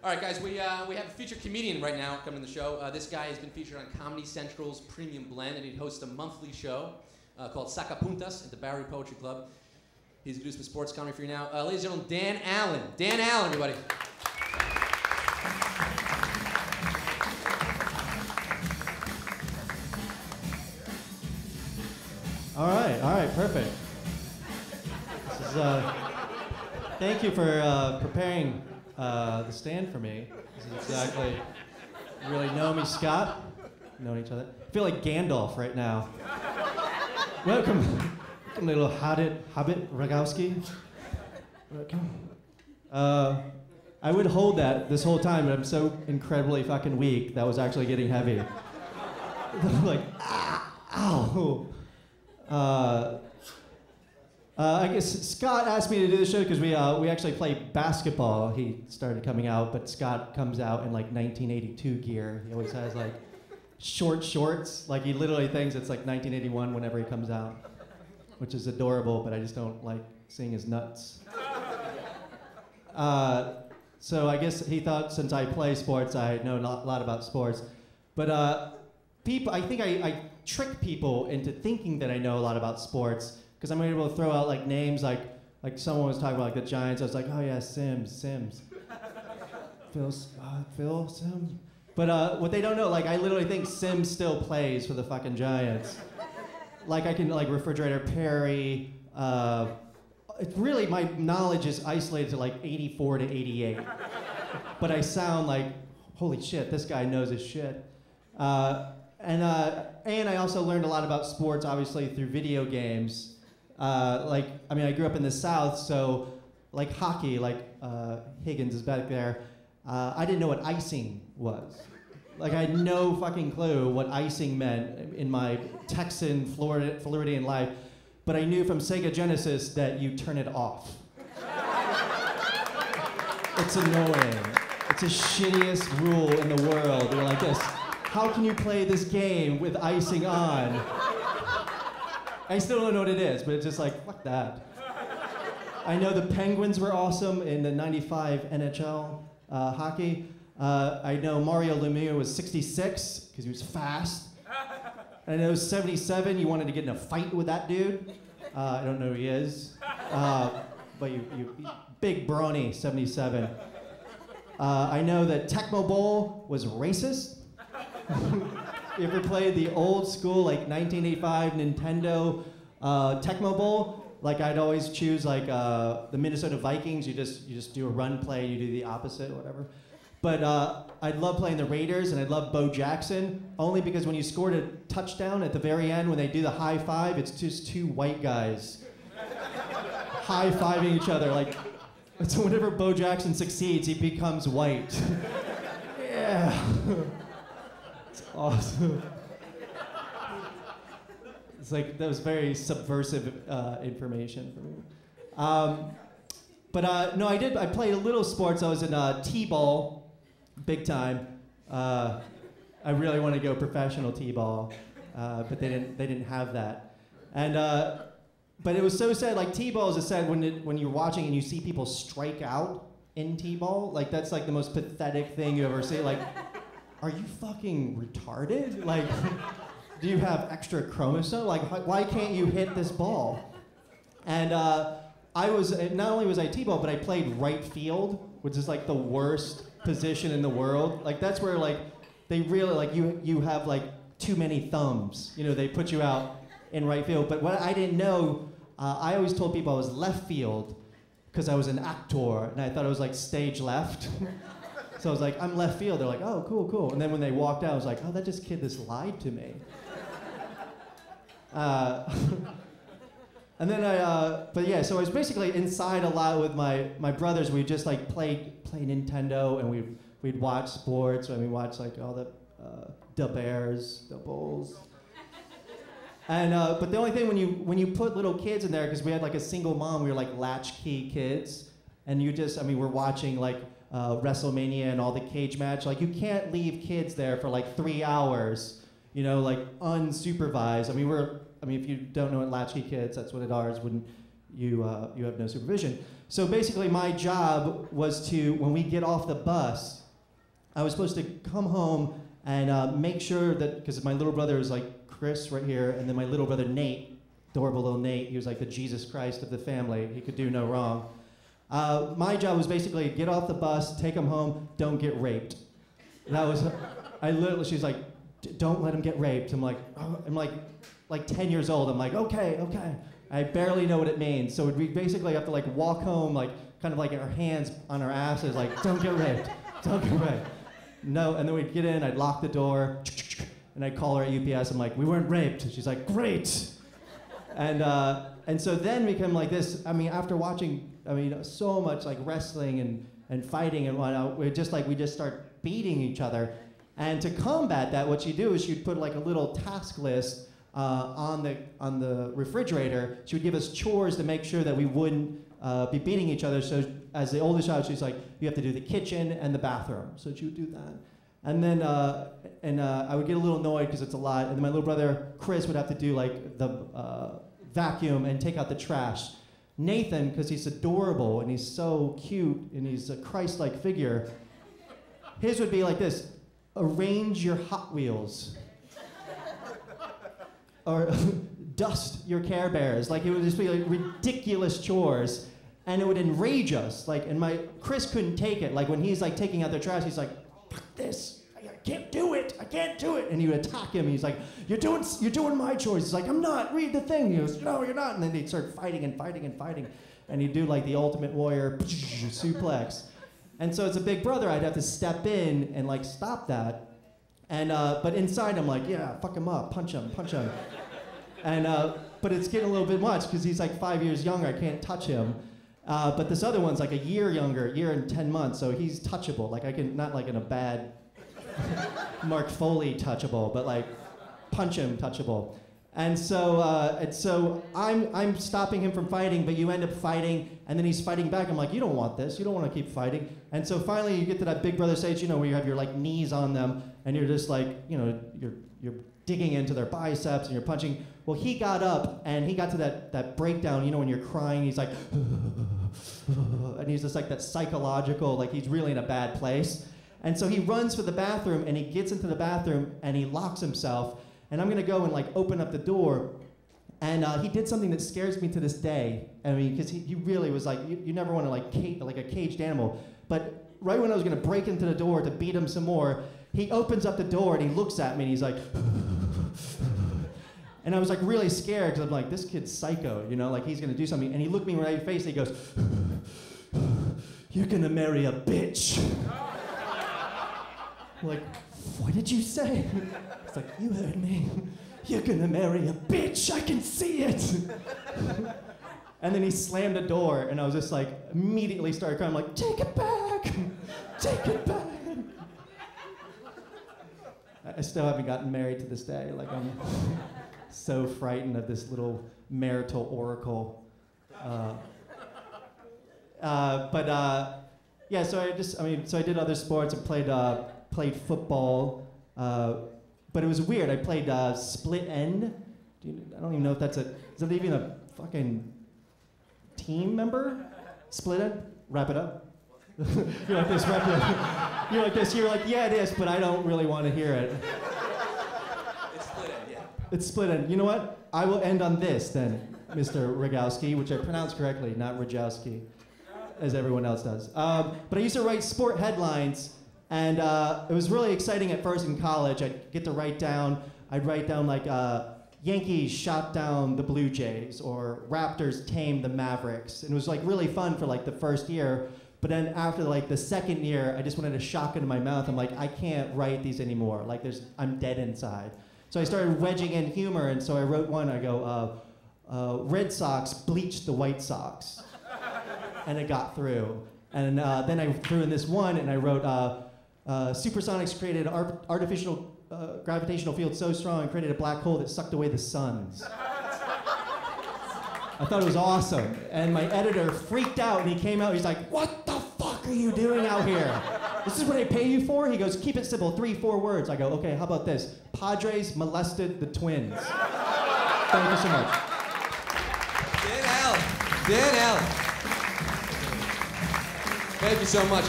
All right, guys, we have a featured comedian right now coming to the show. This guy has been featured on Comedy Central's Premium Blend, and he hosts a monthly show called Sacapuntas at the Bowery Poetry Club. He's going to do some sports comedy for you now. Ladies and gentlemen, Dan Allen. Dan Allen, everybody. All right, perfect. This is, thank you for preparing the stand for me. This is exactly, you really know me, Scott. Know each other. I feel like Gandalf right now. Welcome, little Hobbit Rogowski. Welcome. I would hold that this whole time, but I'm so incredibly fucking weak that was actually getting heavy. I'm like, ow. I guess Scott asked me to do the show because we actually play basketball. He started coming out, but Scott comes out in like 1982 gear. He always has like short shorts. Like he literally thinks it's like 1981 whenever he comes out, which is adorable, but I just don't like seeing his nuts. So I guess he thought since I play sports, I know a lot about sports. But I think I trick people into thinking that I know a lot about sports because I'm able to throw out like names like someone was talking about like the Giants. I was like, oh yeah, Sims. Phil Sims. But what they don't know, like I literally think Sims still plays for the fucking Giants. Like I can like refrigerator Perry. Really, my knowledge is isolated to like 84 to 88. But I sound like, holy shit, this guy knows his shit. And I also learned a lot about sports, obviously, through video games. I grew up in the South, so like hockey, Higgins is back there. I didn't know what icing was. Like I had no fucking clue what icing meant in my Texan, Floridian life. But I knew from Sega Genesis that you turn it off. It's annoying. It's the shittiest rule in the world. You're like this. How can you play this game with icing on? I still don't know what it is, but it's just like, fuck that. I know the Penguins were awesome in the '95 NHL hockey. I know Mario Lemieux was 66 because he was fast. I know 77, you wanted to get in a fight with that dude. I don't know who he is. But you big brawny 77. I know that Tecmo Bowl was racist. You ever played the old school, like 1985 Nintendo Tecmo Bowl? Like I'd always choose like the Minnesota Vikings. You just do a run play, you do the opposite, or whatever. But I'd love playing the Raiders, and I'd love Bo Jackson, only because when you scored a touchdown at the very end, when they do the high five, it's just two white guys high-fiving each other. Like, so whenever Bo Jackson succeeds, he becomes white. Yeah. It's awesome. It's like, that was very subversive information for me. No, I played a little sports. I was in t-ball. Big time. I really want to go professional t-ball, but they didn't have that. And but it was so sad. Like t-ball is sad when you're watching and you see people strike out in t-ball. Like that's like the most pathetic thing you ever see. Like, are you fucking retarded? Like, do you have extra chromosome? Like, why can't you hit this ball? And I was not only was I t-ball, but I played right field, which is like the worst position in the world. Like that's where like they really like you have like too many thumbs. You know, they put you out in right field. But what I didn't know, I always told people I was left field because I was an actor and I thought I was like stage left. So I was like, I'm left field. They're like, oh, cool. And then when they walked out, I was like, oh, that kid just lied to me. And then but yeah, so I was basically inside a lot with my brothers. We just like play Nintendo, and we'd watch sports, and we watched like all the Bears, the Bulls. And but the only thing when you put little kids in there, because we had like a single mom, we were like latchkey kids, and we're watching like WrestleMania and all the cage match. Like you can't leave kids there for like 3 hours, you know, like unsupervised. If you don't know what latchkey kids, that's what it is. When you have no supervision. So basically my job was to, when we get off the bus, I was supposed to come home and make sure that, because my little brother is like Chris right here, and then my little brother Nate, adorable little Nate, he was like the Jesus Christ of the family. He could do no wrong. My job was basically get off the bus, take him home, don't get raped. That was, I literally, she's like, don't let him get raped. I'm like, oh, I'm like 10 years old. I'm like, okay. I barely know what it means. So we basically have to like walk home, like kind of like our hands on our asses, like, don't get raped, don't get raped. No, and then we'd get in, I'd lock the door, and I'd call her at UPS. I'm like, we weren't raped. And she's like, great. And so then we become like this. I mean, after watching, so much like wrestling and fighting and whatnot, we just start beating each other. And to combat that, what you do is you'd put like a little task list on the refrigerator. She would give us chores to make sure that we wouldn't be beating each other. So as the oldest child, she's like, you have to do the kitchen and the bathroom. So she would do that. And then I would get a little annoyed because it's a lot. And then my little brother Chris would have to do like the vacuum and take out the trash. Nathan, because he's adorable and he's so cute and he's a Christ-like figure, his would be like this: arrange your Hot Wheels. Or dust your Care Bears. Like, it would just be like ridiculous chores, and it would enrage us. Like, and Chris couldn't take it. Like, when he's like taking out the trash, he's like, fuck this, I can't do it, and he would attack him. He's like, you're doing my chores. He's like, I'm not, read the thing. He goes, no, you're not. And then they'd start fighting, and he'd do like the Ultimate Warrior suplex. And so as a big brother, I'd have to step in and like stop that. And but inside I'm like, yeah, fuck him up, punch him. And but it's getting a little bit much because he's like 5 years younger. I can't touch him. But this other one's like a year younger, year and 10 months. So he's touchable. Like, I can, not like in a bad Mark Foley touchable, but like punch him touchable. And so I'm stopping him from fighting, but you end up fighting, and then he's fighting back. I'm like, you don't want this. You don't want to keep fighting. And so finally you get to that big brother stage, where you have your like knees on them, and you're just like, you're digging into their biceps and you're punching. Well, he got up and he got to that breakdown, when you're crying, he's like, and he's just like that psychological, like he's really in a bad place. And so he runs for the bathroom, and he gets into the bathroom and he locks himself. And I'm gonna go and like open up the door, and he did something that scares me to this day. I mean, because he really was like, you never want to like a caged animal. But right when I was gonna break into the door to beat him some more, he opens up the door and he looks at me and he's like, and I was like really scared because I'm like, this kid's psycho, like he's gonna do something. And he looked me right in the face and he goes, you're gonna marry a bitch. I'm like, what did you say? It's like, you heard me. You're gonna marry a bitch, I can see it. And then he slammed the door, and I was just like, immediately started crying. I'm like, take it back, take it back. I still haven't gotten married to this day. Like, I'm so frightened of this little marital oracle. Yeah, so I did other sports. I played football. But it was weird. I played split end. I don't even know if is that even a fucking team member? Split end? Wrap it up. You're like this, wrap it up. You're like this, you're like, yeah, it is, but I don't really want to hear it. It's split end, yeah. It's split end. You know what? I will end on this then, Mr. Rogowski, which I pronounced correctly, not Rogowski, as everyone else does. But I used to write sport headlines. And it was really exciting at first in college. I'd get to write down like Yankees shot down the Blue Jays, or Raptors tamed the Mavericks. And it was like really fun for like the first year. But then after like the second year, I just wanted a shotgun in my mouth. I'm like, I can't write these anymore. Like I'm dead inside. So I started wedging in humor, and so I wrote one. I go, Red Sox bleached the White Sox. And it got through. And then I threw in this one, and I wrote, Supersonics created an artificial gravitational field so strong and created a black hole that sucked away the suns. I thought it was awesome. And my editor freaked out, and he came out, he's like, what the fuck are you doing out here? This is what I pay you for? He goes, keep it simple, 3-4 words. I go, okay, how about this? Padres molested the Twins. Thank you so much. Get out. Dan Allen. Thank you so much.